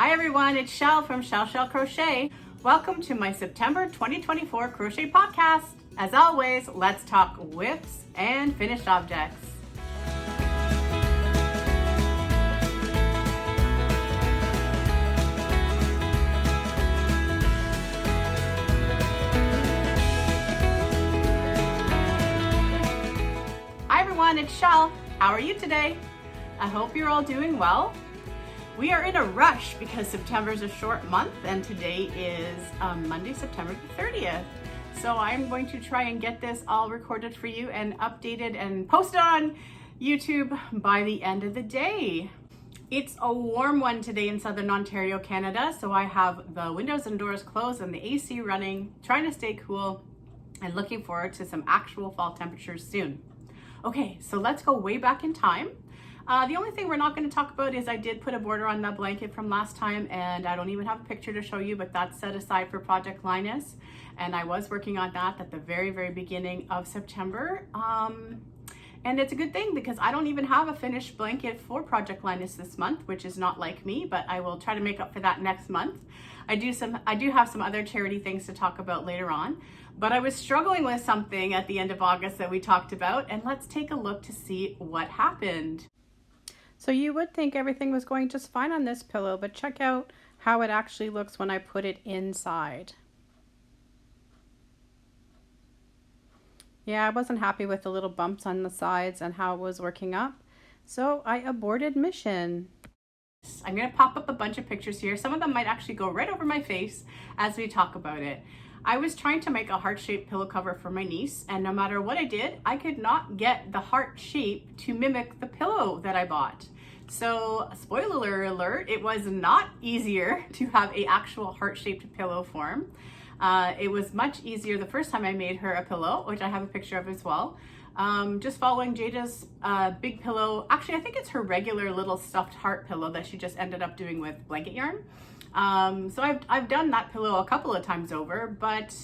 Hi everyone, it's Shell from Shell Crochet. Welcome to my September 2024 crochet podcast. As always, let's talk whips and finished objects. Hi everyone, it's Shell. How are you today? I hope you're all doing well. We are in a rush because September is a short month and today is Monday, September the 30th. So I'm going to try and get this all recorded for you and updated and posted on YouTube by the end of the day. It's a warm one today in Southern Ontario, Canada. So I have the windows and doors closed and the AC running, trying to stay cool and looking forward to some actual fall temperatures soon. Okay, so let's go way back in time. The only thing we're not going to talk about is I did put a border on the blanket from last time, and I don't even have a picture to show you, but that's set aside for Project Linus. And I was working on that at the very beginning of September. And it's a good thing because I don't even have a finished blanket for Project Linus this month, which is not like me, but I will try to make up for that next month. I do have some other charity things to talk about later on, but I was struggling with something at the end of August that we talked about, and let's take a look to see what happened. So you would think everything was going just fine on this pillow, but check out how it actually looks when I put it inside. Yeah, I wasn't happy with the little bumps on the sides and how it was working up, so I aborted mission. I'm going to pop up a bunch of pictures here. Some of them might actually go right over my face as we talk about it. I was trying to make a heart-shaped pillow cover for my niece, and no matter what I did, I could not get the heart shape to mimic the pillow that I bought. So, spoiler alert, it was not easier to have an actual heart-shaped pillow form. It was much easier the first time I made her a pillow, which I have a picture of as well. Just following Jayda's big pillow. Actually, I think it's her regular little stuffed heart pillow that she just ended up doing with blanket yarn. So I've done that pillow a couple of times over, but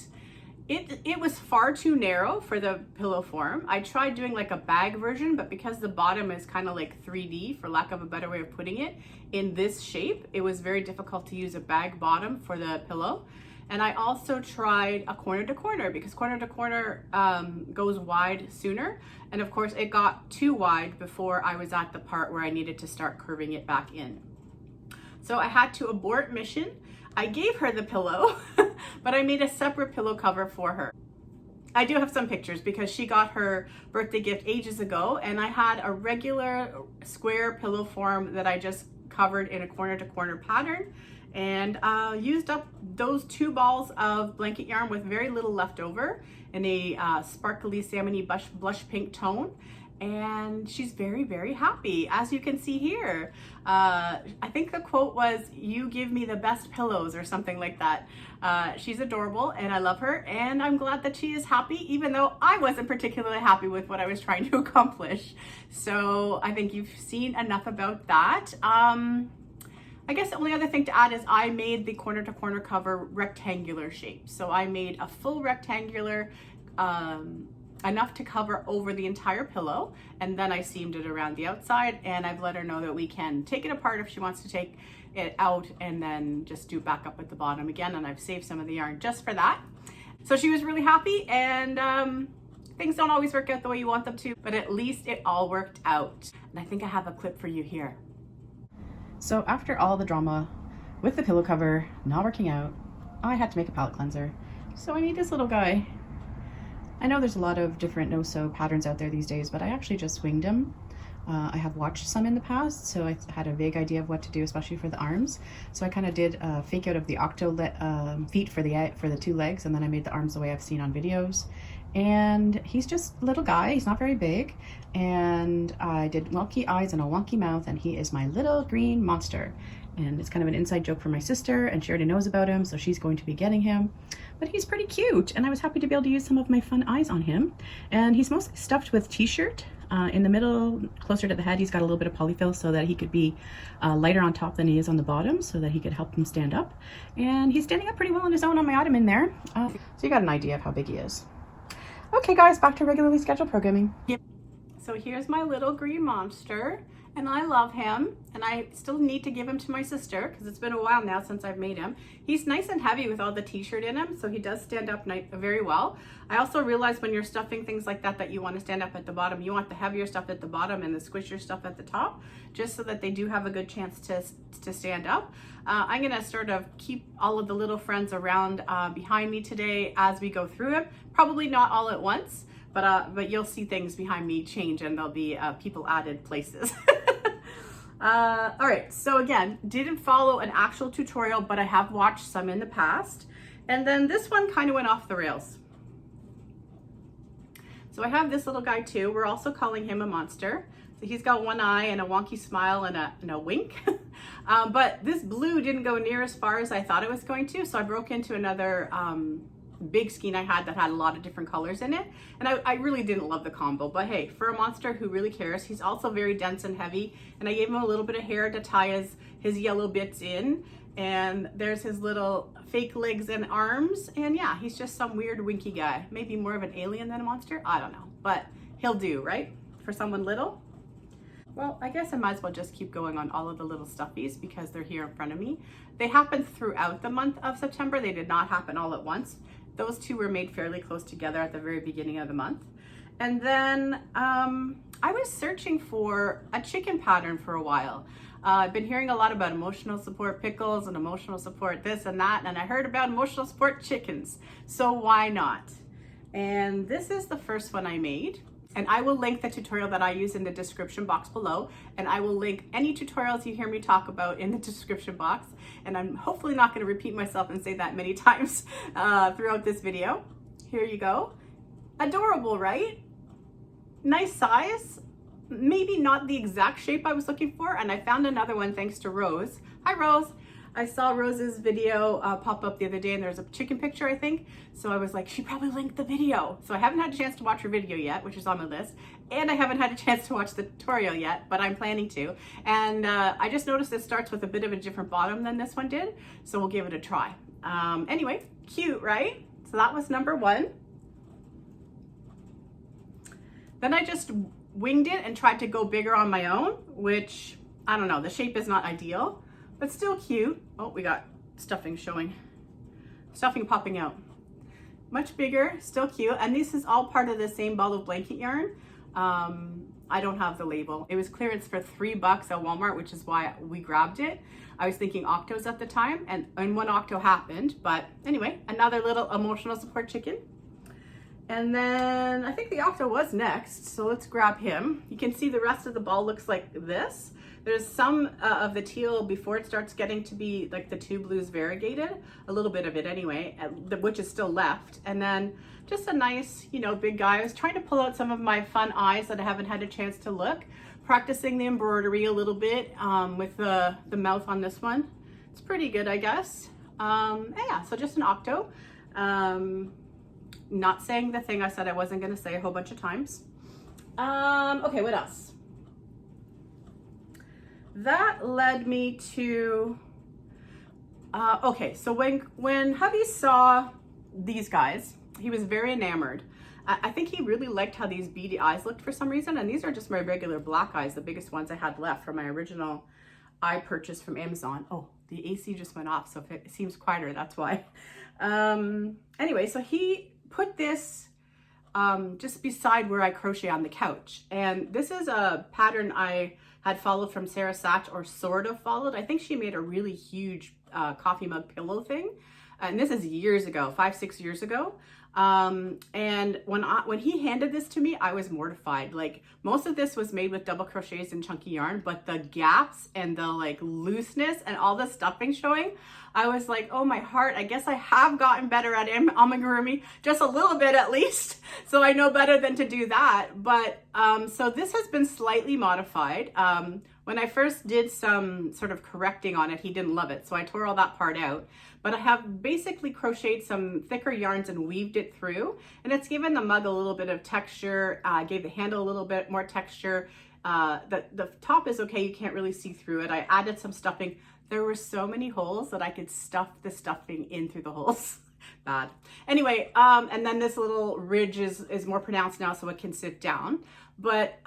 it was far too narrow for the pillow form. I tried doing like a bag version, but because the bottom is kind of like 3D, for lack of a better way of putting it, in this shape, it was very difficult to use a bag bottom for the pillow. And I also tried a corner to corner because corner to corner goes wide sooner. And of course it got too wide before I was at the part where I needed to start curving it back in. So I had to abort mission. I gave her the pillow, but I made a separate pillow cover for her. I do have some pictures because she got her birthday gift ages ago, and I had a regular square pillow form that I just covered in a corner to corner pattern, and used up those 2 balls of blanket yarn with very little left over in a sparkly salmony blush pink tone. And she's very happy, as you can see here. I think the quote was, "You give me the best pillows," or something like that. She's adorable and I love her, and I'm glad that she is happy, even though I wasn't particularly happy with what I was trying to accomplish. So I think you've seen enough about that. I guess the only other thing to add is I made the corner to corner cover rectangular shape. So I made a full rectangular, enough to cover over the entire pillow, and then I seamed it around the outside, and I've let her know that we can take it apart if she wants to take it out and then just do back up at the bottom again, and I've saved some of the yarn just for that. So she was really happy, and things don't always work out the way you want them to, but at least it all worked out. And I think I have a clip for you here. So after all the drama with the pillow cover not working out, I had to make a palette cleanser. So I need this little guy. I know there's a lot of different no-sew patterns out there these days, but I actually just winged them. I have watched some in the past, so I had a vague idea of what to do, especially for the arms. So I kind of did a fake out of the Octo feet for the 2 legs, and then I made the arms the way I've seen on videos. And he's just a little guy, he's not very big, and I did wonky eyes and a wonky mouth, and he is my little green monster. And it's kind of an inside joke for my sister, and she already knows about him, so she's going to be getting him. But he's pretty cute, and I was happy to be able to use some of my fun eyes on him. And he's mostly stuffed with t-shirt. In the middle, closer to the head, he's got a little bit of polyfill so that he could be lighter on top than he is on the bottom, so that he could help him stand up. And he's standing up pretty well on his own on my ottoman there. So you got an idea of how big he is. Okay guys, back to regularly scheduled programming. Yep. So here's my little green monster. and I love him, and I still need to give him to my sister because it's been a while now since I've made him. He's nice and heavy with all the t-shirt in him, so he does stand up very well. I also realize when you're stuffing things like that you want to stand up at the bottom. You want the heavier stuff at the bottom and the squishier stuff at the top, just so that they do have a good chance to stand up. I'm gonna sort of keep all of the little friends around behind me today as we go through it. Probably not all at once, but you'll see things behind me change, and there'll be people added places. All right, so again, didn't follow an actual tutorial, but I have watched some in the past. And then this one kind of went off the rails. So I have this little guy too. We're also calling him a monster. So he's got one eye and a wonky smile and a wink. But this blue didn't go near as far as I thought it was going to. So I broke into another big skein I had that had a lot of different colors in it, and I really didn't love the combo, but hey, for a monster who really cares, he's also very dense and heavy, and I gave him a little bit of hair to tie his yellow bits in, and there's his little fake legs and arms, and yeah, he's just some weird winky guy, maybe more of an alien than a monster, I don't know, but he'll do, right, for someone little. Well, I guess I might as well just keep going on all of the little stuffies because they're here in front of me. They happened throughout the month of September. They did not happen all at once. Those two were made fairly close together at the very beginning of the month. And then I was searching for a chicken pattern for a while. I've been hearing a lot about emotional support pickles and emotional support this and that, and I heard about emotional support chickens. So why not? And this is the first one I made. And I will link the tutorial that I use in the description box below. And I will link any tutorials you hear me talk about in the description box. And I'm hopefully not going to repeat myself and say that many times throughout this video. Here you go. Adorable, right? Nice size. Maybe not the exact shape I was looking for. And I found another one thanks to Rose. Hi, Rose. I saw Rose's video pop up the other day, and there's a chicken picture, I think. So I was like, she probably linked the video. So I haven't had a chance to watch her video yet, which is on my list. And I haven't had a chance to watch the tutorial yet, but I'm planning to. And I just noticed it starts with a bit of a different bottom than this one did. So we'll give it a try. Anyway, cute, right? So that was number one. Then I just winged it and tried to go bigger on my own, which, I don't know, the shape is not ideal, but still cute. Oh, we got stuffing showing. Stuffing popping out. Much bigger, still cute. And this is all part of the same ball of blanket yarn. I don't have the label. It was clearance for $3 at Walmart, which is why we grabbed it. I was thinking Octos at the time, and one Octo happened. But anyway, another little emotional support chicken. And then I think the Octo was next, so let's grab him. You can see the rest of the ball looks like this. There's some of the teal before it starts getting to be like the two blues variegated, a little bit of it anyway, which is still left. And then just a nice, you know, big guy. I was trying to pull out some of my fun eyes that I haven't had a chance to look, practicing the embroidery a little bit with the mouth on this one. It's pretty good, I guess. Yeah, so just an Octo. Not saying the thing I said I wasn't gonna say a whole bunch of times. Okay, what else? That led me to, okay, so when hubby saw these guys, he was very enamored. I think he really liked how these beady eyes looked for some reason, and these are just my regular black eyes, the biggest ones I had left from my original eye purchase from Amazon. Oh, the AC just went off, so if it seems quieter, that's why. Anyway, so he put this just beside where I crochet on the couch, and this is a pattern I had followed from Sarah Satch, or sort of followed. I think she made a really huge coffee mug pillow thing, and this is years ago, 5-6 years ago. And when he handed this to me, I was mortified. Like, most of this was made with double crochets and chunky yarn, but the gaps and the like looseness and all the stuffing showing, I was like, oh my heart, I guess I have gotten better at amigurumi, just a little bit at least. So I know better than to do that. But so this has been slightly modified. When I first did some sort of correcting on it, he didn't love it. So I tore all that part out. But I have basically crocheted some thicker yarns and weaved it through. And it's given the mug a little bit of texture, gave the handle a little bit more texture. The top is okay, you can't really see through it. I added some stuffing. There were so many holes that I could stuff the stuffing in through the holes. Bad. Anyway, and then this little ridge is more pronounced now, so it can sit down. But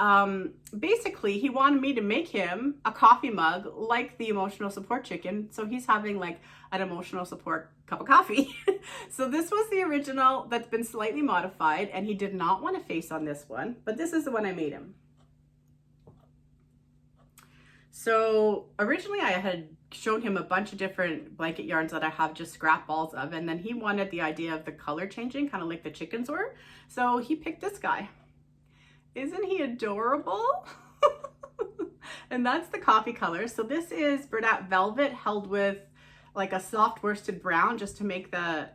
basically he wanted me to make him a coffee mug like the emotional support chicken. So he's having like an emotional support cup of coffee. So this was the original that's been slightly modified, and he did not want a face on this one, but this is the one I made him. So originally I had shown him a bunch of different blanket yarns that I have just scrap balls of, and then he wanted the idea of the color changing, kind of like the chickens were. So he picked this guy. Isn't he adorable? And that's the coffee color. So this is Bernat Velvet held with like a soft worsted brown, just to make the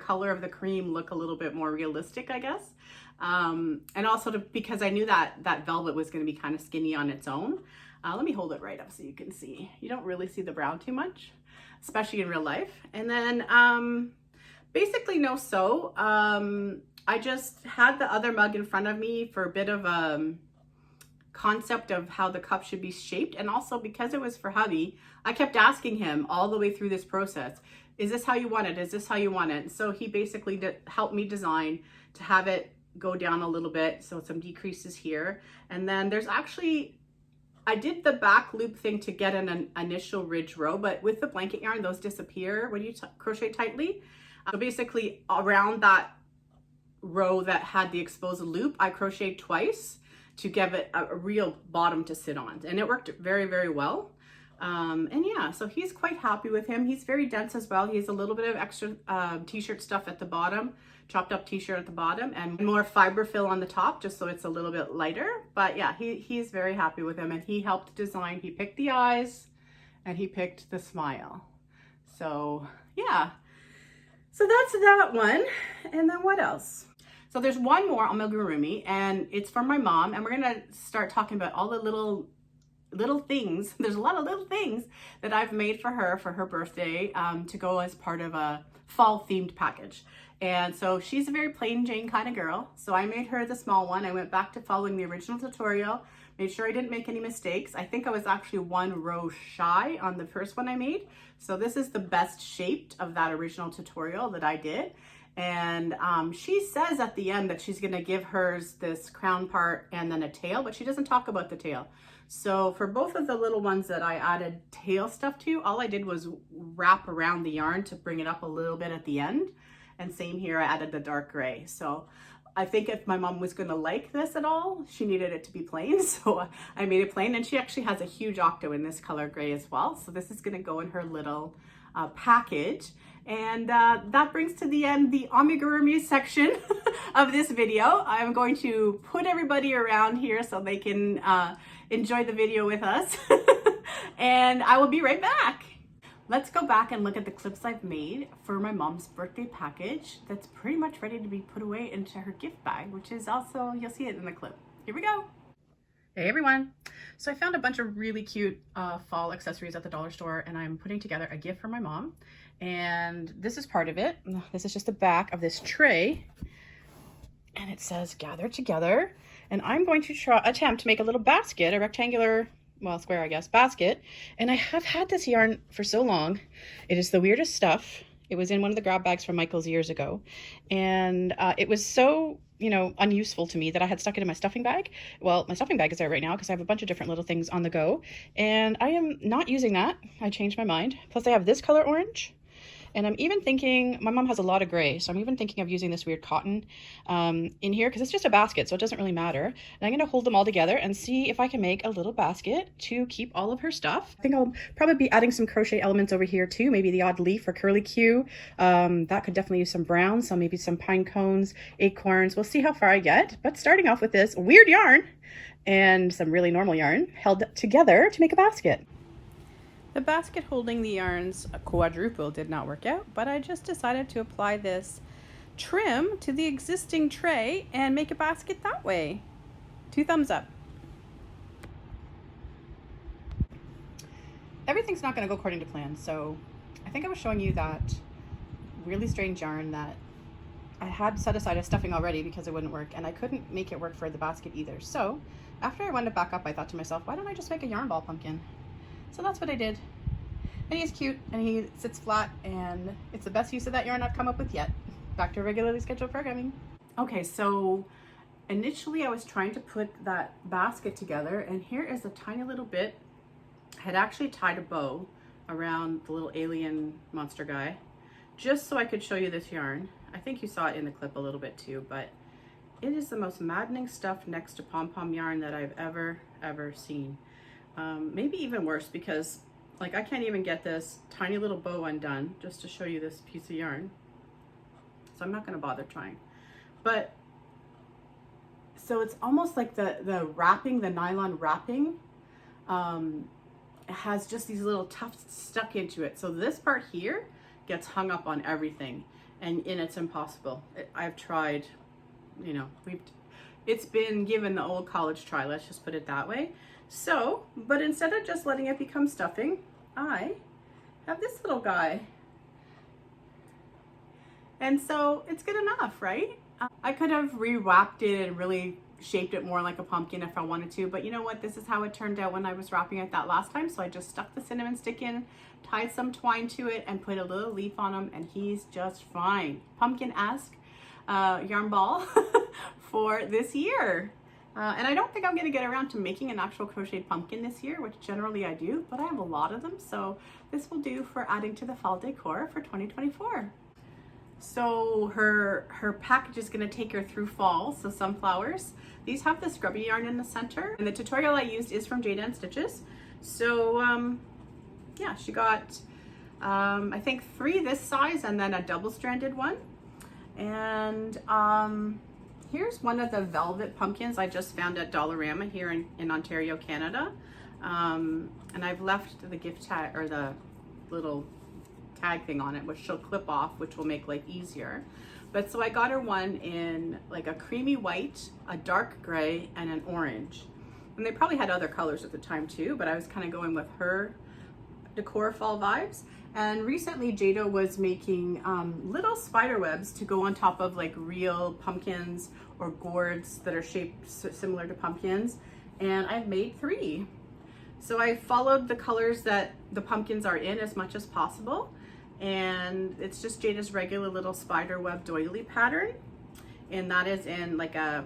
color of the cream look a little bit more realistic, I guess. And also because I knew that velvet was going to be kind of skinny on its own. Let me hold it right up so you can see. You don't really see the brown too much, especially in real life. And then basically no sew. I just had the other mug in front of me for a bit of a concept of how the cup should be shaped. And also because it was for hubby, I kept asking him all the way through this process, is this how you want it? Is this how you want it? So he basically helped me design to have it go down a little bit. So some decreases here. And then there's actually, I did the back loop thing to get an initial ridge row, but with the blanket yarn, those disappear when you crochet tightly. So basically around that row that had the exposed loop, I crocheted twice to give it a real bottom to sit on, and it worked very, very well. And yeah, so he's quite happy with him. He's very dense as well. He has a little bit of extra t-shirt stuff at the bottom, chopped up t-shirt at the bottom, and more fiber fill on the top, just so it's a little bit lighter. But yeah, he's very happy with him, and he helped design. He picked the eyes and he picked the smile. So yeah, so that's that one. And then what else? So there's one more amigurumi, and it's from my mom, and we're gonna start talking about all the little things. There's a lot of little things that I've made for her birthday to go as part of a fall themed package. And so she's a very plain Jane kind of girl. So I made her the small one. I went back to following the original tutorial, made sure I didn't make any mistakes. I think I was actually one row shy on the first one I made. So this is the best shaped of that original tutorial that I did. And she says at the end that she's gonna give hers this crown part and then a tail, but she doesn't talk about the tail. So for both of the little ones that I added tail stuff to, all I did was wrap around the yarn to bring it up a little bit at the end. And same here, I added the dark gray. So I think if my mom was gonna like this at all, she needed it to be plain. So I made it plain, and she actually has a huge Octo in this color gray as well. So this is gonna go in her little package. And that brings to the end the amigurumi section of this video. I'm going to put everybody around here so they can enjoy the video with us. And I will be right back. Let's go back and look at the clips I've made for my mom's birthday package that's pretty much ready to be put away into her gift bag, which is also, you'll see it in the clip. Here we go. Hey everyone. So I found a bunch of really cute fall accessories at the dollar store, and I'm putting together a gift for my mom. And this is part of it. This is just the back of this tray, and it says gather together. And I'm going to attempt to make a little basket, a rectangular, well, square, I guess, basket. And I have had this yarn for so long. It is the weirdest stuff. It was in one of the grab bags from Michael's years ago. And it was so, you know, unuseful to me that I had stuck it in my stuffing bag. Well, my stuffing bag is there right now because I have a bunch of different little things on the go. And I am not using that. I changed my mind. Plus I have this color orange. And I'm even thinking, my mom has a lot of gray, so I'm even thinking of using this weird cotton in here, because it's just a basket, so it doesn't really matter. And I'm going to hold them all together and see if I can make a little basket to keep all of her stuff. I think I'll probably be adding some crochet elements over here too, maybe the odd leaf or curlicue. That could definitely use some brown, so maybe some pine cones, acorns. We'll see how far I get. But starting off with this weird yarn and some really normal yarn held together to make a basket. The basket holding the yarns quadruple did not work out, but I just decided to apply this trim to the existing tray and make a basket that way. 2 thumbs up. Everything's not going to go according to plan, so I think I was showing you that really strange yarn that I had set aside as stuffing already because it wouldn't work, and I couldn't make it work for the basket either. So after I wound it back up, I thought to myself, why don't I just make a yarn ball pumpkin? So that's what I did. And he's cute and he sits flat, and it's the best use of that yarn I've come up with yet. Back to regularly scheduled programming. Okay, so initially I was trying to put that basket together, and here is a tiny little bit. I had actually tied a bow around the little alien monster guy just so I could show you this yarn. I think you saw it in the clip a little bit too, but it is the most maddening stuff next to pom-pom yarn that I've ever seen. Maybe even worse, because like I can't even get this tiny little bow undone just to show you this piece of yarn. So I'm not going to bother trying. But so it's almost like the wrapping, the nylon wrapping, has just these little tufts stuck into it. So this part here gets hung up on everything, and it's impossible. I've tried, you know, it's been given the old college try, let's just put it that way. So, but instead of just letting it become stuffing, I have this little guy. And so it's good enough, right? I could have re-wrapped it and really shaped it more like a pumpkin if I wanted to, but you know what? This is how it turned out when I was wrapping it that last time. So I just stuck the cinnamon stick in, tied some twine to it, and put a little leaf on him, and he's just fine. Pumpkin-esque yarn ball for this year. And I don't think I'm going to get around to making an actual crocheted pumpkin this year, which generally I do, but I have a lot of them, so this will do for adding to the fall decor for 2024. So her package is going to take her through fall. So sunflowers, these have the scrubby yarn in the center, and the tutorial I used is from Jayda InStitches. So yeah, she got I think 3 this size and then a double-stranded one. And here's one of the velvet pumpkins I just found at Dollarama here in Ontario, Canada. And I've left the gift tag, or the little tag thing on it, which she'll clip off, which will make life easier. But so I got her one in like a creamy white, a dark gray, and an orange. And they probably had other colors at the time too, but I was kind of going with her decor fall vibes. And recently Jayda was making little spider webs to go on top of like real pumpkins or gourds that are shaped similar to pumpkins. And I've made 3. So I followed the colors that the pumpkins are in as much as possible. And it's just Jayda's regular little spider web doily pattern. And that is in like a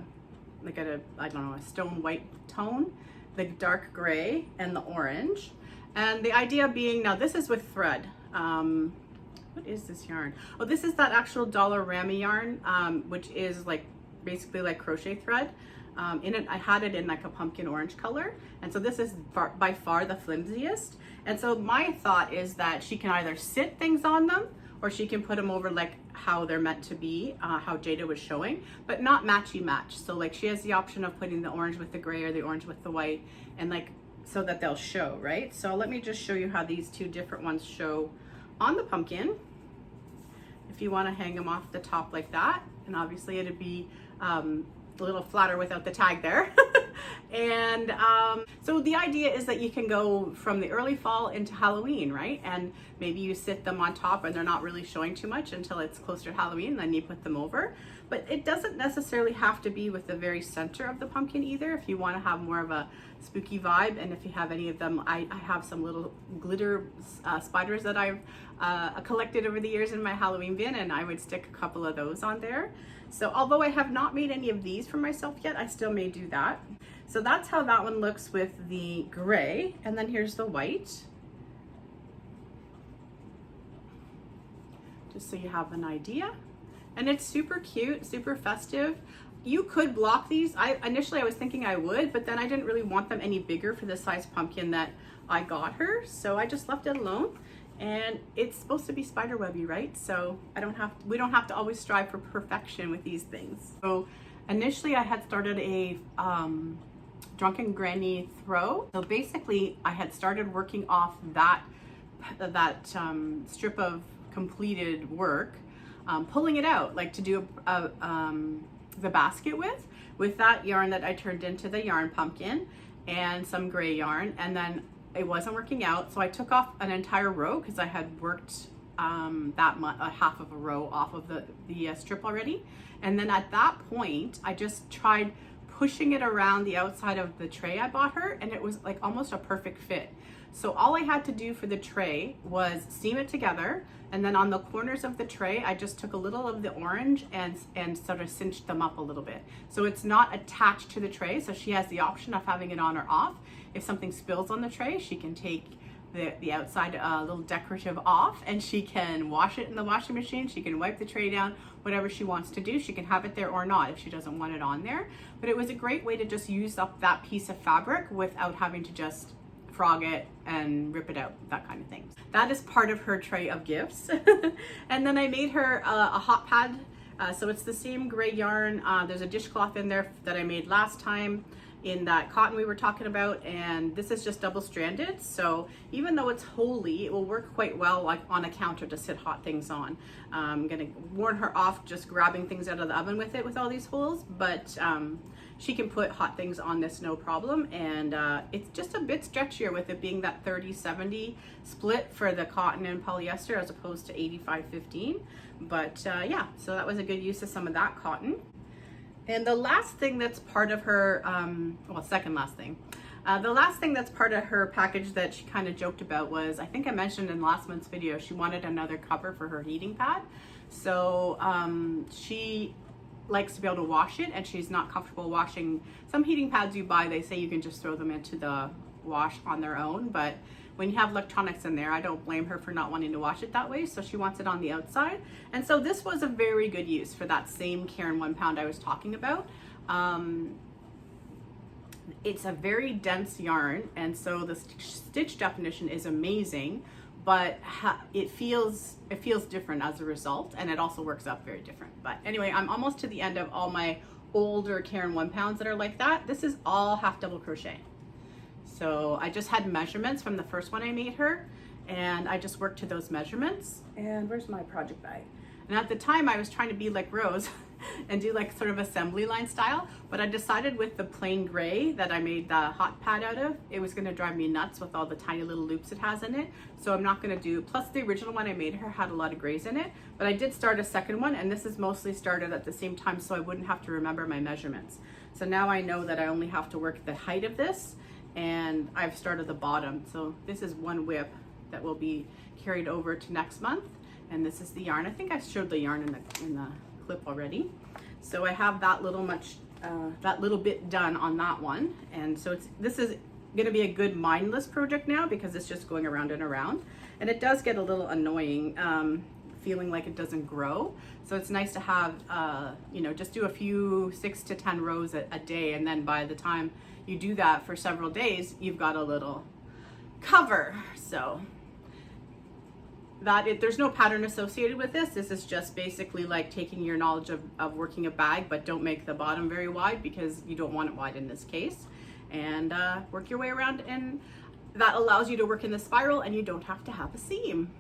I don't know, a stone white tone, the dark gray, and the orange. And the idea being, now this is with thread. What is this yarn? Oh, this is that actual Dollarama yarn, which is like basically like crochet thread. In it, I had it in like a pumpkin orange color. And so this is by far the flimsiest. And so my thought is that she can either sit things on them, or she can put them over like how they're meant to be, how Jayda was showing, but not matchy match. So like she has the option of putting the orange with the gray or the orange with the white, and like so that they'll show, right? So let me just show you how these 2 different ones show on the pumpkin. If you want to hang them off the top like that, and obviously it'd be a little flatter without the tag there. And so the idea is that you can go from the early fall into Halloween, right? And maybe you sit them on top and they're not really showing too much until it's closer to Halloween, then you put them over. But it doesn't necessarily have to be with the very center of the pumpkin either. If you want to have more of a spooky vibe, and if you have any of them, I have some little glitter spiders that I've collected over the years in my Halloween bin, and I would stick a couple of those on there. So although I have not made any of these for myself yet, I still may do that. So that's how that one looks with the gray, and then here's the white. Just so you have an idea. And it's super cute, super festive. You could block these. Initially I was thinking I would, but then I didn't really want them any bigger for the size pumpkin that I got her. So I just left it alone. And it's supposed to be spider webby, right? So we don't have to always strive for perfection with these things. So initially I had started a drunken granny throw. So basically I had started working off that strip of completed work, pulling it out, like to do the basket with that yarn that I turned into the yarn pumpkin and some gray yarn, and then it wasn't working out, so I took off an entire row because I had worked half of a row off of the strip already. And then at that point I just tried pushing it around the outside of the tray I bought her, and it was like almost a perfect fit. So all I had to do for the tray was seam it together, and then on the corners of the tray, I just took a little of the orange and sort of cinched them up a little bit. So it's not attached to the tray, so she has the option of having it on or off. If something spills on the tray, she can take the outside little decorative off, and she can wash it in the washing machine. She can wipe the tray down, whatever she wants to do. She can have it there or not if she doesn't want it on there. But it was a great way to just use up that piece of fabric without having to just frog it and rip it out, that kind of thing. That is part of her tray of gifts. And then I made her a hot pad. So it's the same gray yarn. There's a dishcloth in there that I made last time in that cotton we were talking about, and this is just double stranded. So even though it's holey, it will work quite well like on a counter to sit hot things on. I'm gonna warn her off just grabbing things out of the oven with it with all these holes, but she can put hot things on this no problem. And it's just a bit stretchier with it being that 30-70 split for the cotton and polyester as opposed to 85-15. But yeah, so that was a good use of some of that cotton. And the last thing that's part of her, well, second last thing, the last thing that's part of her package that she kind of joked about was, I think I mentioned in last month's video, she wanted another cover for her heating pad. So she likes to be able to wash it, and she's not comfortable washing. Some heating pads you buy, they say you can just throw them into the wash on their own, but when you have electronics in there, I don't blame her for not wanting to wash it that way, so she wants it on the outside. And so this was a very good use for that same Caron 1 pound I was talking about. It's a very dense yarn, and so the stitch definition is amazing, but it feels different as a result, and it also works out very different. But anyway, I'm almost to the end of all my older Caron 1 pounds that are like that. This is all half double crochet. So I just had measurements from the first one I made her, and I just worked to those measurements. And where's my project bag? And at the time I was trying to be like Rose and do like sort of assembly line style, but I decided with the plain gray that I made the hot pad out of, it was gonna drive me nuts with all the tiny little loops it has in it. So I'm not gonna do, plus the original one I made her had a lot of grays in it, but I did start a second one, and this is mostly started at the same time so I wouldn't have to remember my measurements. So now I know that I only have to work the height of this, and I've started the bottom. So this is one whip that will be carried over to next month, and this is the yarn. I think I showed the yarn in the clip already. So I have that little bit done on that one, and so this is gonna be a good mindless project now because it's just going around and around, and it does get a little annoying feeling like it doesn't grow. So it's nice to have you know, just do a few 6 to 10 rows a day, and then by the time you do that for several days, you've got a little cover. So there's no pattern associated with this. This is just basically like taking your knowledge of working a bag, but don't make the bottom very wide because you don't want it wide in this case, and work your way around, and that allows you to work in the spiral and you don't have to have a seam.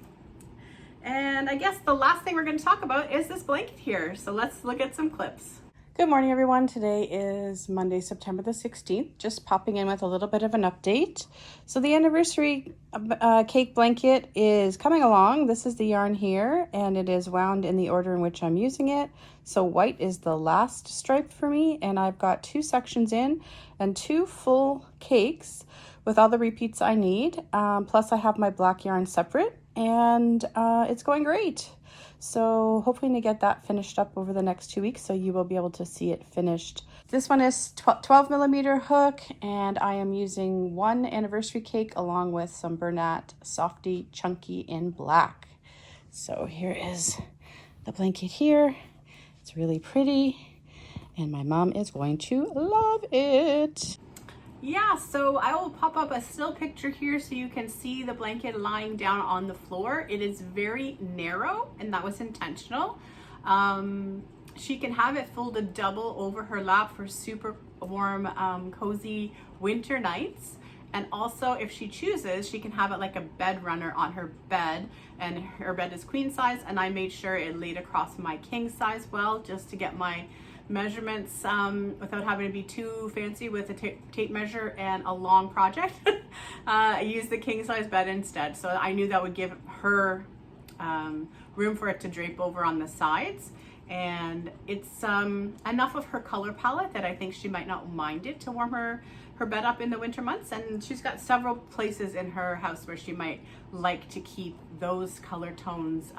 And I guess the last thing we're going to talk about is this blanket here. So let's look at some clips. Good morning, everyone. Today is Monday, September the 16th. Just popping in with a little bit of an update. So the anniversary cake blanket is coming along. This is the yarn here, and it is wound in the order in which I'm using it. So white is the last stripe for me, and I've got 2 sections in and 2 full cakes with all the repeats I need. Plus I have my black yarn separate, and it's going great. So hoping to get that finished up over the next 2 weeks, so you will be able to see it finished. This one is 12mm hook, and I am using 1 anniversary cake along with some Bernat Softy Chunky in black. So here is the blanket here. It's really pretty, and my mom is going to love it. Yeah, so I will pop up a still picture here so you can see the blanket lying down on the floor. It is very narrow, and that was intentional. She can have it folded double over her lap for super warm, cozy winter nights. And also, if she chooses, she can have it like a bed runner on her bed, and her bed is queen size, and I made sure it laid across my king size well, just to get my measurements without having to be too fancy with a tape measure and a long project. I used the king size bed instead, so I knew that would give her room for it to drape over on the sides, and it's enough of her color palette that I think she might not mind it to warm her her bed up in the winter months, and she's got several places in her house where she might like to keep those color tones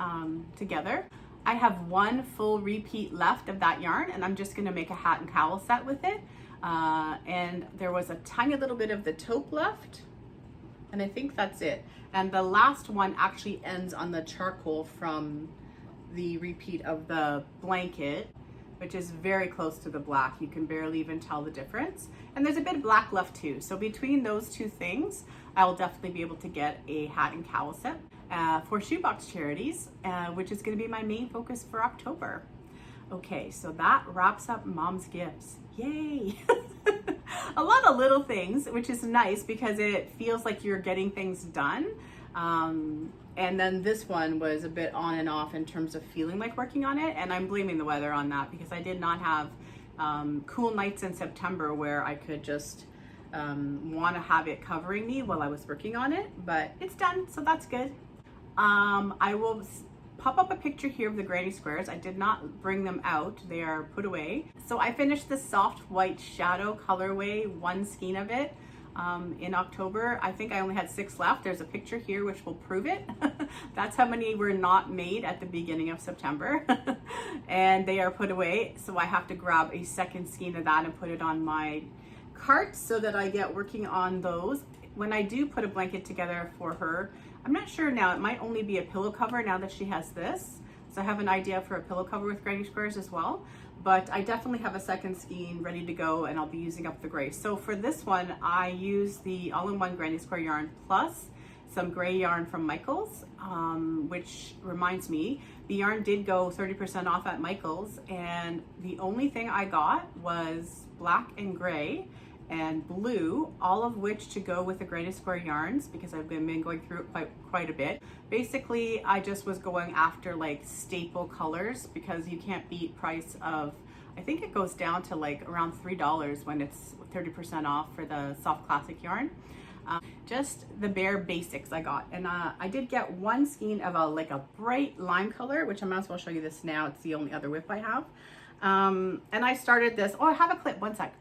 together. I have one full repeat left of that yarn, and I'm just going to make a hat and cowl set with it. And there was a tiny little bit of the taupe left, and I think that's it. And the last one actually ends on the charcoal from the repeat of the blanket, which is very close to the black. You can barely even tell the difference. And there's a bit of black left too. So between those two things, I'll definitely be able to get a hat and cowl set for shoebox charities, which is going to be my main focus for October. Okay, so that wraps up Mom's gifts. Yay! A lot of little things, which is nice because it feels like you're getting things done. And then this one was a bit on and off in terms of feeling like working on it, and I'm blaming the weather on that because I did not have cool nights in September where I could just want to have it covering me while I was working on it, but it's done, so that's good. I will pop up a picture here of the granny squares. I did not bring them out, they are put away. So I finished the soft white shadow colorway, one skein of it in October. I think I only had 6 left. There's a picture here which will prove it. That's how many were not made at the beginning of September. And they are put away, so I have to grab a second skein of that and put it on my cart so that I get working on those. When I do put a blanket together for her, I'm not sure now, it might only be a pillow cover now that she has this. So I have an idea for a pillow cover with granny squares as well. But I definitely have a second skein ready to go, and I'll be using up the gray. So for this one, I use the all-in-one granny square yarn plus some gray yarn from Michaels, which reminds me, the yarn did go 30% off at Michaels, and the only thing I got was black and gray and blue, all of which to go with the granny square yarns because I've been going through it quite a bit. Basically, I just was going after like staple colors because you can't beat price of, I think it goes down to like around $3 when it's 30% off for the soft classic yarn. Just the bare basics I got, and I did get one skein of a bright lime color, which I might as well show you this now. It's the only other whip I have. And I started this. Oh, I have a clip. One sec.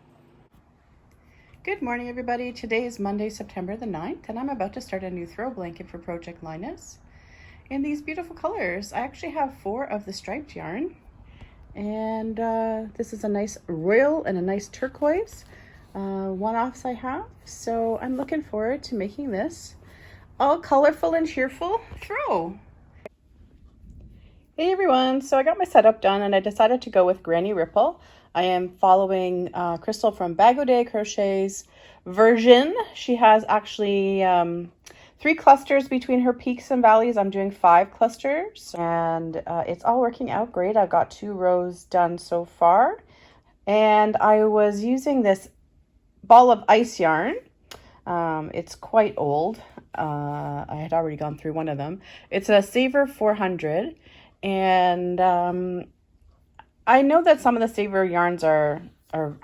Good morning, everybody. Today is Monday, September the 9th, and I'm about to start a new throw blanket for Project Linus in these beautiful colors. I actually have 4 of the striped yarn, and this is a nice royal and a nice turquoise one-offs I have. So I'm looking forward to making this all colorful and cheerful throw. Hey everyone, so I got my setup done and I decided to go with Granny Ripple. I am following Crystal from O Day Crochet's version. She has actually 3 clusters between her peaks and valleys. I'm doing 5 clusters, and it's all working out great. I've got 2 rows done so far, and I was using this ball of ice yarn. It's quite old. I had already gone through one of them. It's a Saver 400, and I know that some of the Saver yarns are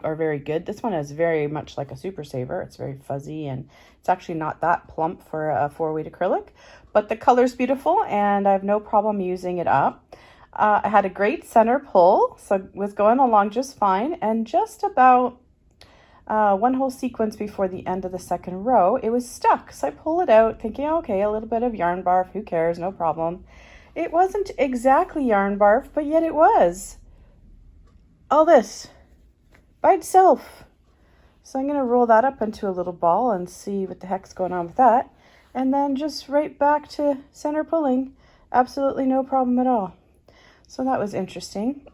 very good. This one is very much like a Super Saver. It's very fuzzy, and it's actually not that plump for a 4-weight acrylic, but the color's beautiful and I have no problem using it up. I had a great center pull, so it was going along just fine, and just about one whole sequence before the end of the second row, it was stuck. So I pull it out thinking, okay, a little bit of yarn barf, who cares, no problem. It wasn't exactly yarn barf, but yet it was. All this by itself. So I'm going to roll that up into a little ball and see what the heck's going on with that. And then just right back to center pulling. Absolutely no problem at all. So that was interesting.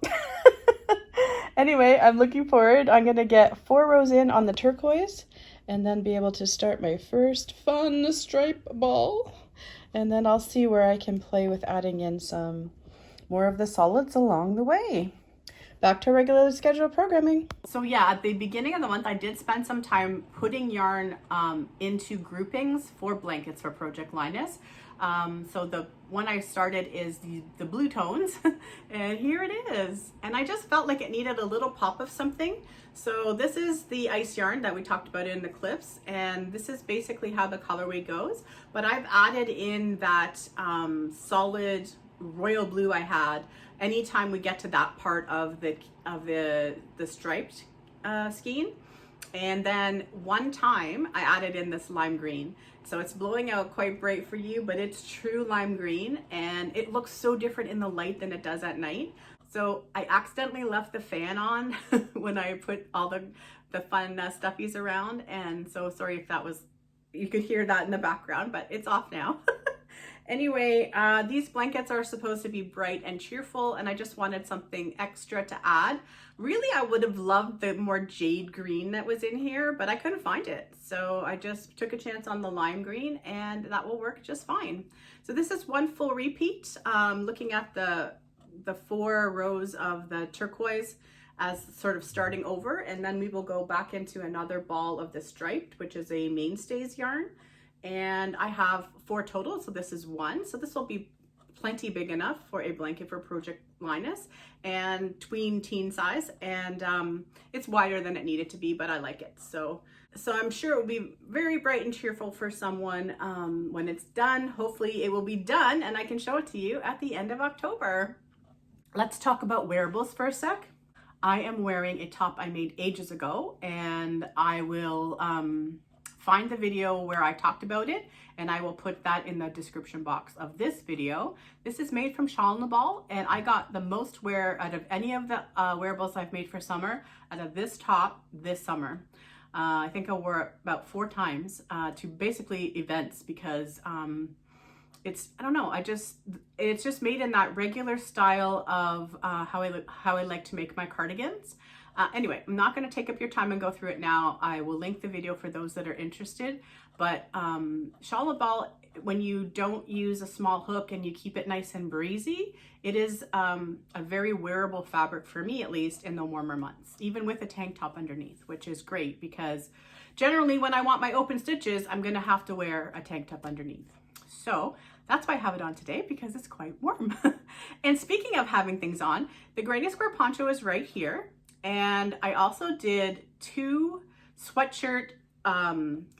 Anyway, I'm looking forward. I'm going to get 4 rows in on the turquoise and then be able to start my first fun stripe ball. And then I'll see where I can play with adding in some more of the solids along the way. Back to regularly scheduled programming. So yeah, at the beginning of the month, I did spend some time putting yarn into groupings for blankets for Project Linus. So the one I started is the blue tones, and here it is. And I just felt like it needed a little pop of something. So this is the ice yarn that we talked about in the clips, and this is basically how the colorway goes. But I've added in that solid royal blue I had anytime we get to that part of the striped skein. And then one time I added in this lime green. So it's blowing out quite bright for you, but it's true lime green and it looks so different in the light than it does at night. So I accidentally left the fan on when I put all the fun stuffies around. And so sorry if that was, you could hear that in the background, but it's off now. Anyway, these blankets are supposed to be bright and cheerful, and I just wanted something extra to add. Really, I would have loved the more jade green that was in here, but I couldn't find it. So I just took a chance on the lime green, and that will work just fine. So this is one full repeat, looking at the 4 rows of the turquoise as sort of starting over, and then we will go back into another ball of the striped, which is a mainstays yarn. And I have 4 total, so this is 1. So this will be plenty big enough for a blanket for Project Linus and tween teen size. And it's wider than it needed to be, but I like it. So I'm sure it will be very bright and cheerful for someone when it's done. Hopefully it will be done and I can show it to you at the end of October. Let's talk about wearables for a sec. I am wearing a top I made ages ago, and I will find the video where I talked about it, and I will put that in the description box of this video. This is made from Shawl and the Ball, and I got the most wear out of any of the wearables I've made for summer out of this top this summer. I think I wore it about 4 times to basically events because it's, I don't know, it's just made in that regular style of how I like to make my cardigans. Anyway, I'm not going to take up your time and go through it now. I will link the video for those that are interested. But Shawl and Ball, when you don't use a small hook and you keep it nice and breezy, it is a very wearable fabric for me, at least in the warmer months, even with a tank top underneath, which is great because generally when I want my open stitches, I'm going to have to wear a tank top underneath. So that's why I have it on today, because it's quite warm. And speaking of having things on, the Granny Square poncho is right here. And I also did 2 sweatshirt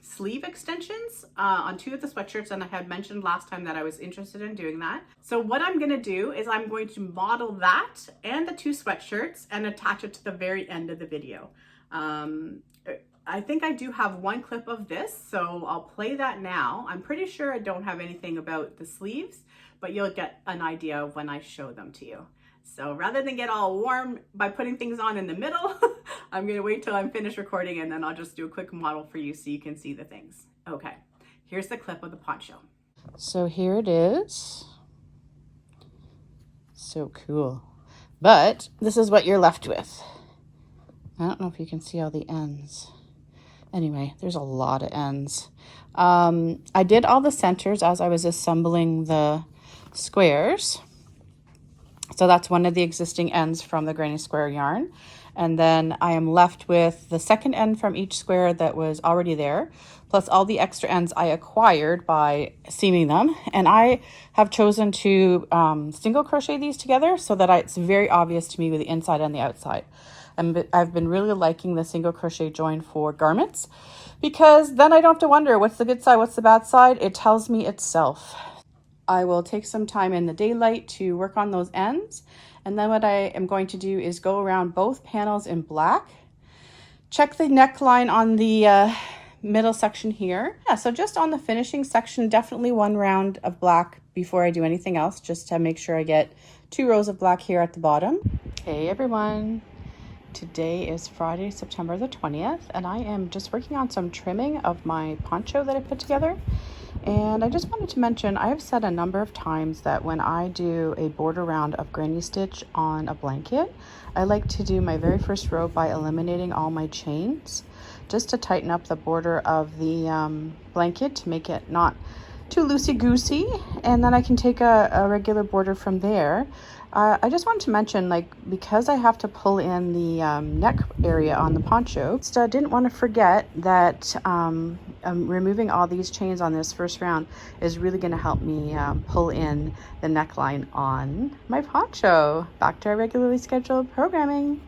sleeve extensions on 2 of the sweatshirts, and I had mentioned last time that I was interested in doing that. So what I'm going to do is I'm going to model that and the 2 sweatshirts and attach it to the very end of the video. I think I do have 1 clip of this, so I'll play that now. I'm pretty sure I don't have anything about the sleeves, but you'll get an idea when I show them to you. So rather than get all warm by putting things on in the middle, I'm going to wait till I'm finished recording and then I'll just do a quick model for you so you can see the things. Okay, here's the clip of the poncho. So here it is. So cool. But this is what you're left with. I don't know if you can see all the ends. Anyway, there's a lot of ends. I did all the centers as I was assembling the squares. So that's one of the existing ends from the Granny Square yarn. And then I am left with the second end from each square that was already there, plus all the extra ends I acquired by seaming them. And I have chosen to single crochet these together so that it's very obvious to me with the inside and the outside. And I've been really liking the single crochet join for garments because then I don't have to wonder what's the good side, what's the bad side. It tells me itself. I will take some time in the daylight to work on those ends. And then what I am going to do is go around both panels in black. Check the neckline on the middle section here. Yeah, so just on the finishing section, definitely 1 round of black before I do anything else, just to make sure I get 2 rows of black here at the bottom. Hey everyone. Today is Friday, September the 20th, and I am just working on some trimming of my poncho that I put together. And I just wanted to mention, I have said a number of times that when I do a border round of granny stitch on a blanket, I like to do my very first row by eliminating all my chains, just to tighten up the border of the blanket to make it not too loosey-goosey, and then I can take a regular border from there. I just wanted to mention, like, because I have to pull in the neck area on the poncho, so I didn't want to forget that removing all these chains on this first round is really going to help me pull in the neckline on my poncho. Back to our regularly scheduled programming.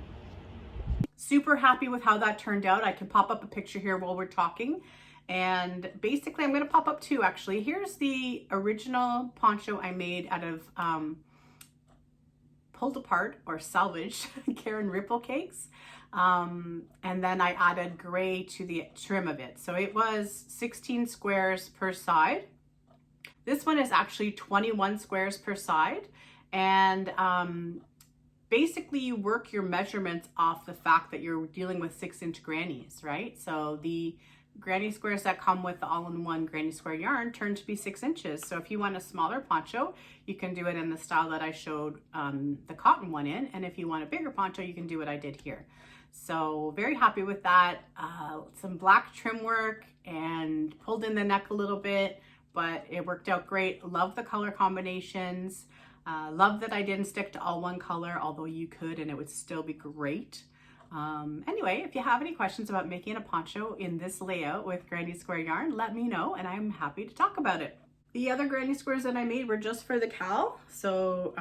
Super happy with how that turned out. I can pop up a picture here while we're talking. And basically I'm going to pop up 2 actually. Here's the original poncho I made out of pulled apart or salvaged Caron Ripple cakes. And then I added gray to the trim of it. So it was 16 squares per side. This one is actually 21 squares per side. And basically you work your measurements off the fact that you're dealing with 6-inch grannies, right? So the granny squares that come with the all-in-one granny square yarn turn to be 6 inches. So if you want a smaller poncho, you can do it in the style that I showed the cotton one in. And if you want a bigger poncho, you can do what I did here. So very happy with that. Some black trim work and pulled in the neck a little bit, but it worked out great. Love the color combinations. Love that I didn't stick to all one color, although you could and it would still be great. Anyway, if you have any questions about making a poncho in this layout with granny square yarn, let me know and I'm happy to talk about it. The other granny squares that I made were just for the cowl. So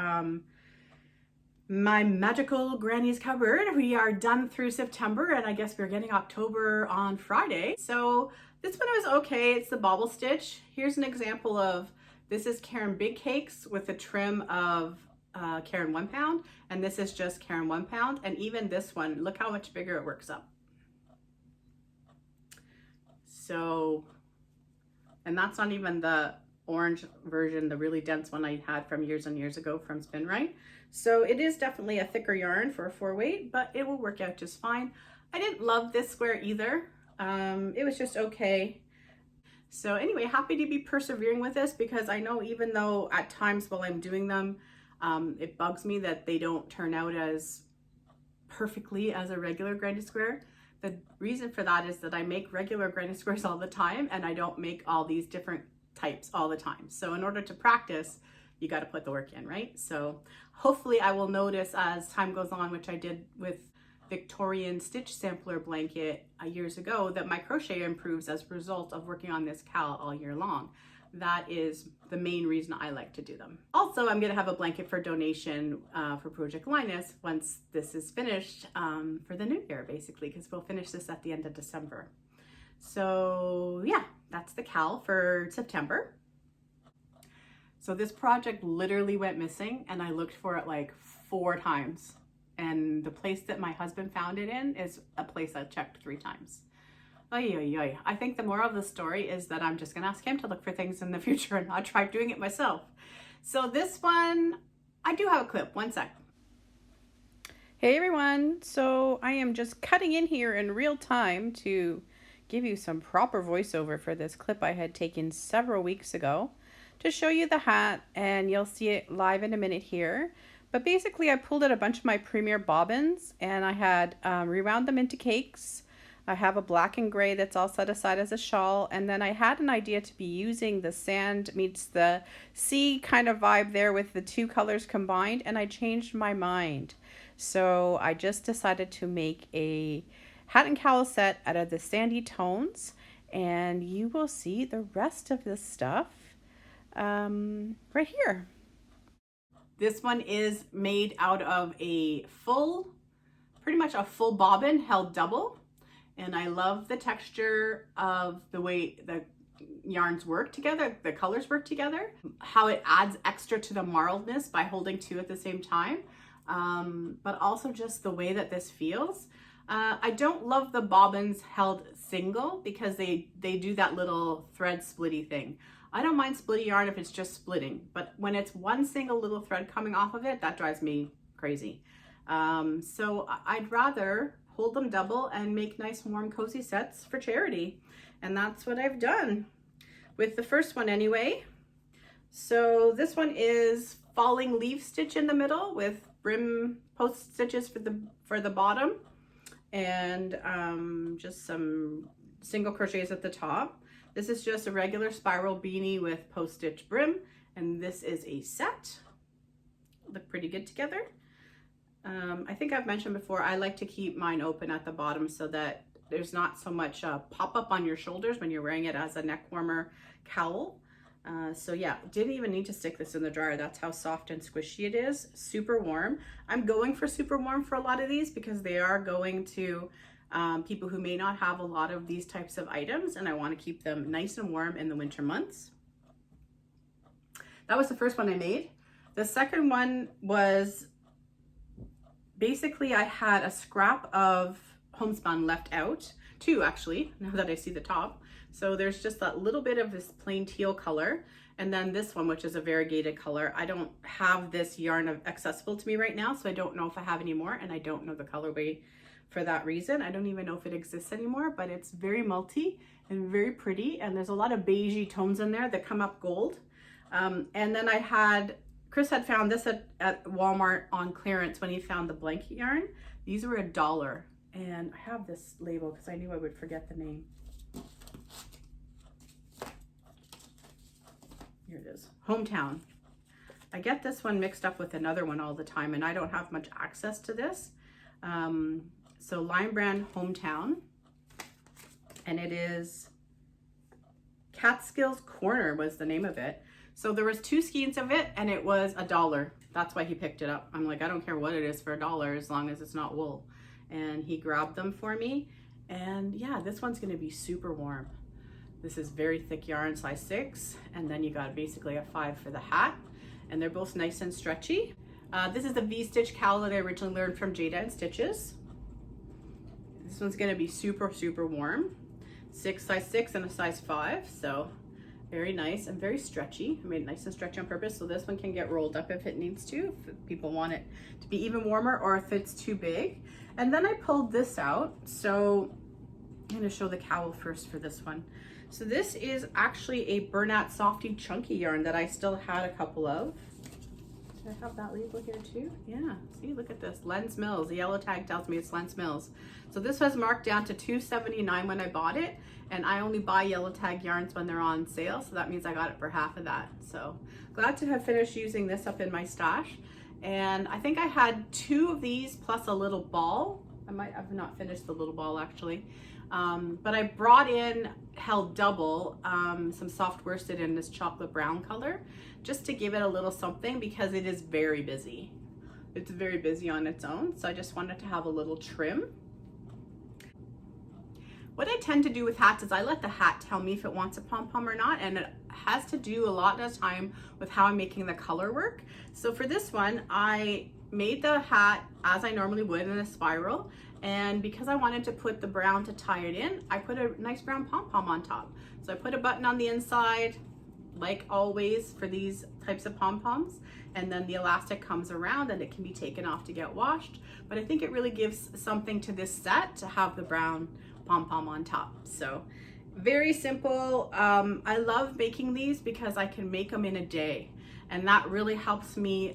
my magical granny's cupboard, we are done through September and I guess we're getting October on Friday. So this one was okay. It's the bobble stitch. Here's an example of, this is Caron Big Cakes with a trim of Caron 1 pound, and this is just Caron 1 pound. And even this one, look how much bigger it works up. So, and that's not even the orange version, the really dense one I had from years and years ago from Spin Right. So it is definitely a thicker yarn for a 4-weight, but it will work out just fine. I didn't love this square either. It was just okay. So anyway, happy to be persevering with this because I know even though at times while I'm doing them, it bugs me that they don't turn out as perfectly as a regular granny square. The reason for that is that I make regular granny squares all the time and I don't make all these different types all the time. So in order to practice, you got to put the work in, right? So hopefully I will notice as time goes on, which I did with Victorian stitch sampler blanket years ago, that my crochet improves as a result of working on this cowl all year long. That is the main reason I like to do them. Also, I'm gonna have a blanket for donation for Project Linus once this is finished for the new year, basically, because we'll finish this at the end of December. So yeah, that's the cowl for September. So this project literally went missing and I looked for it like 4 times. And the place that my husband found it in is a place I checked 3 times. Oy, oy, oy. I think the moral of the story is that I'm just gonna ask him to look for things in the future and not try doing it myself. So this one, I do have a clip, 1 sec. Hey everyone, so I am just cutting in here in real time to give you some proper voiceover for this clip I had taken several weeks ago to show you the hat, and you'll see it live in a minute here. But basically I pulled out a bunch of my Premier bobbins and I had rewound them into cakes. I have a black and gray that's all set aside as a shawl, and then I had an idea to be using the sand meets the sea kind of vibe there with the 2 colors combined, and I changed my mind. So I just decided to make a hat and cowl set out of the sandy tones, and you will see the rest of this stuff right here. This one is made out of a pretty much a full bobbin held double. And I love the texture of the way the yarns work together, the colors work together, how it adds extra to the marledness by holding 2 at the same time, but also just the way that this feels. I don't love the bobbins held single because they do that little thread splitty thing. I don't mind splitty yarn if it's just splitting, but when it's one single little thread coming off of it, that drives me crazy. So I'd rather hold them double and make nice warm cozy sets for charity. And that's what I've done with the first one anyway. So this one is falling leaf stitch in the middle with brim post stitches for the bottom, and just some single crochets at the top. This is just a regular spiral beanie with post stitch brim, and this is a set. Look pretty good together. I think I've mentioned before, I like to keep mine open at the bottom so that there's not so much pop up on your shoulders when you're wearing it as a neck warmer cowl. So yeah, didn't even need to stick this in the dryer. That's how soft and squishy it is. Super warm. I'm going for super warm for a lot of these because they are going to people who may not have a lot of these types of items, and I want to keep them nice and warm in the winter months. That was the first one I made. The second one was basically I had a scrap of homespun left out, two actually, now that I see the top. So there's just that little bit of this plain teal color, and then this one, which is a variegated color. I don't have this yarn accessible to me right now, so I don't know if I have any more, and I don't know the colorway for that reason. I don't even know if it exists anymore, but it's very multi and very pretty, and there's a lot of beigey tones in there that come up gold. And then Chris had found this at Walmart on clearance when he found the blanket yarn. These were $1, and I have this label because I knew I would forget the name. Here it is, Hometown. I get this one mixed up with another one all the time, and I don't have much access to this. So Line Brand Hometown, and it is Catskills Corner was the name of it. So there was 2 skeins of it, and it was $1. That's why he picked it up. I'm like, I don't care what it is for $1 as long as it's not wool. And he grabbed them for me. And yeah, this one's gonna be super warm. This is very thick yarn, size 6, and then you got basically a 5 for the hat, and they're both nice and stretchy. This is the V-stitch cowl that I originally learned from Jayda InStitches. This one's gonna be super, super warm. Size 6 and a size 5, so very nice and very stretchy. I made it nice and stretchy on purpose, so this one can get rolled up if it needs to, if people want it to be even warmer or if it's too big. And then I pulled this out, so I'm gonna show the cowl first for this one. So this is actually a Bernat Softy Chunky yarn that I still had a couple of. Do I have that label here too? Yeah, see, look at this, Lens Mills. The yellow tag tells me it's Lens Mills. So this was marked down to $2.79 when I bought it, and I only buy yellow tag yarns when they're on sale, so that means I got it for half of that. So glad to have finished using this up in my stash. And I think I had 2 of these plus a little ball. I might have not finished the little ball actually. But I brought in, held double, some soft worsted in this chocolate brown color, just to give it a little something because it is very busy. It's very busy on its own, so I just wanted to have a little trim. What I tend to do with hats is I let the hat tell me if it wants a pom-pom or not, and it has to do a lot of the time with how I'm making the color work. So for this one, I made the hat as I normally would in a spiral, and because I wanted to put the brown to tie it in, I put a nice brown pom-pom on top. So I put a button on the inside, like always for these types of pom-poms, and then the elastic comes around and it can be taken off to get washed. But I think it really gives something to this set to have the brown pom-pom on top. So very simple. I love making these because I can make them in a day, and that really helps me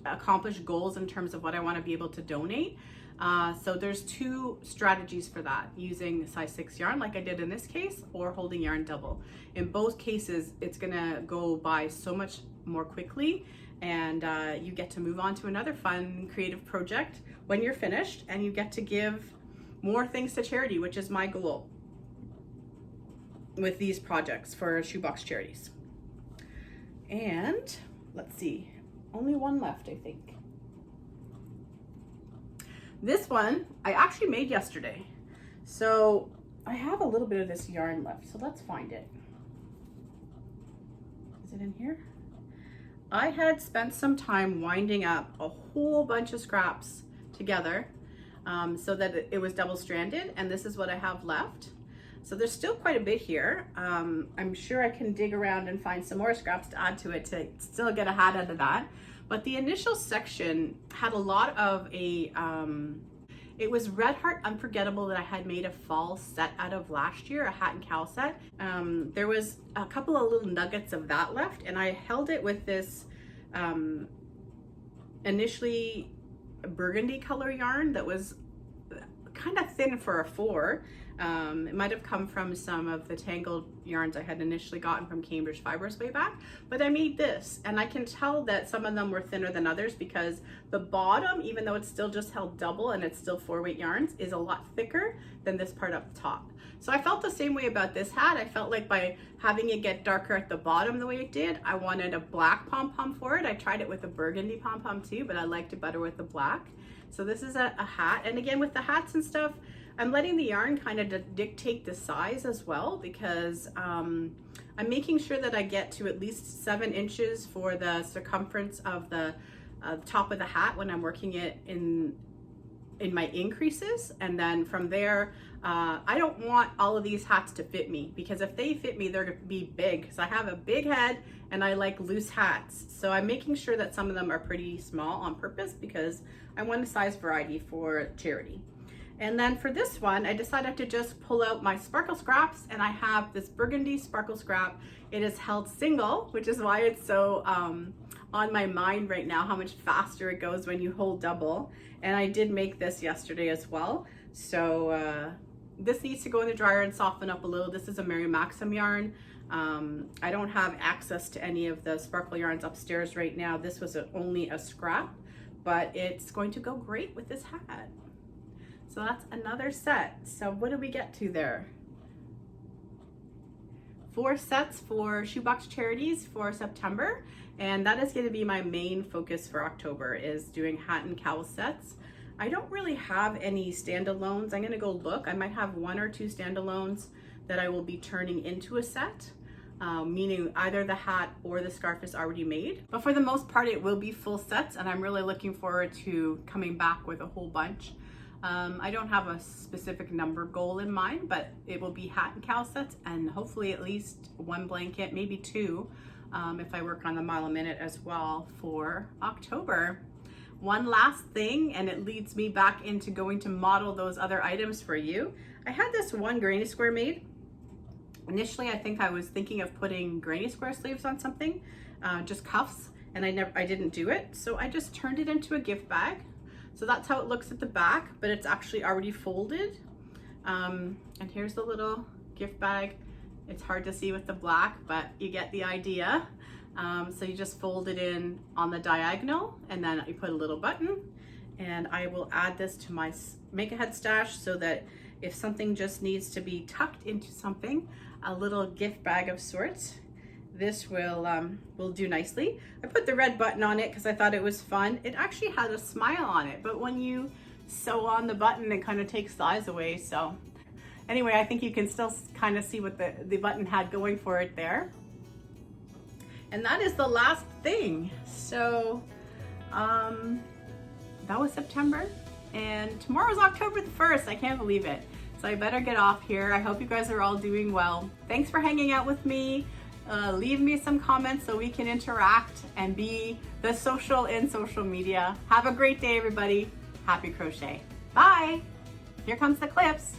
accomplish goals in terms of what I want to be able to donate. So there's 2 strategies for that, using size 6 yarn like I did in this case, or holding yarn double. In both cases, it's gonna go by so much more quickly, and you get to move on to another fun creative project when you're finished, and you get to give more things to charity, which is my goal with these projects for shoebox charities. And let's see, only one left, I think. This one I actually made yesterday. So I have a little bit of this yarn left, so let's find it. Is it in here? I had spent some time winding up a whole bunch of scraps together so that it was double stranded, and this is what I have left. So there's still quite a bit here. I'm sure I can dig around and find some more scraps to add to it to still get a hat out of that. But the initial section had a lot of it was Red Heart Unforgettable that I had made a fall set out of last year, a hat and cowl set. There was a couple of little nuggets of that left, and I held it with this initially burgundy color yarn that was kind of thin for a 4. It might have come from some of the tangled yarns I had initially gotten from Cambridge Fibers way back, but I made this, and I can tell that some of them were thinner than others because the bottom, even though it's still just held double and it's still 4-weight yarns, is a lot thicker than this part up top. So I felt the same way about this hat. I felt like by having it get darker at the bottom the way it did, I wanted a black pom-pom for it. I tried it with a burgundy pom-pom too, but I liked it better with the black. So this is a hat, and again with the hats and stuff, I'm letting the yarn kind of dictate the size as well, because I'm making sure that I get to at least 7 inches for the circumference of the top of the hat when I'm working it in my increases, and then from there I don't want all of these hats to fit me, because if they fit me they're gonna be big, because I have a big head and I like loose hats. So I'm making sure that some of them are pretty small on purpose because I want a size variety for charity. And then for this one, I decided to just pull out my sparkle scraps, and I have this burgundy sparkle scrap. It is held single, which is why it's so on my mind right now, how much faster it goes when you hold double. And I did make this yesterday as well. So this needs to go in the dryer and soften up a little. This is a Mary Maxim yarn. I don't have access to any of the sparkle yarns upstairs right now. This was only a scrap, but it's going to go great with this hat. So that's another set. So what did we get to there? 4 sets for Shoebox Charities for September, and that is going to be my main focus for October, is doing hat and cowl sets. I don't really have any standalones. I'm going to go look. I might have 1 or 2 standalones that I will be turning into a set, meaning either the hat or the scarf is already made. But for the most part, it will be full sets, and I'm really looking forward to coming back with a whole bunch. I don't have a specific number goal in mind, but it will be hat and cowl sets, and hopefully at least 1 blanket, maybe 2, if I work on the mile a minute as well for October. One last thing, and it leads me back into going to model those other items for you. I had this one granny square made. Initially, I think I was thinking of putting granny square sleeves on something, just cuffs, and I didn't do it. So I just turned it into a gift bag. So that's how it looks at the back, but it's actually already folded. And here's the little gift bag. It's hard to see with the black, but you get the idea. So you just fold it in on the diagonal, and then you put a little button. And I will add this to my make-ahead stash so that if something just needs to be tucked into something, a little gift bag of sorts, this will do nicely. I put the red button on it because I thought it was fun. It actually had a smile on it, but when you sew on the button, it kind of takes the eyes away. So anyway, I think you can still kind of see what the button had going for it there. And that is the last thing. So that was September, and tomorrow's October the 1st. I can't believe it. So I better get off here. I hope you guys are all doing well. Thanks for hanging out with me. Leave me some comments so we can interact and be the social in social media. Have a great day, everybody. Happy crochet. Bye. Here comes the clips.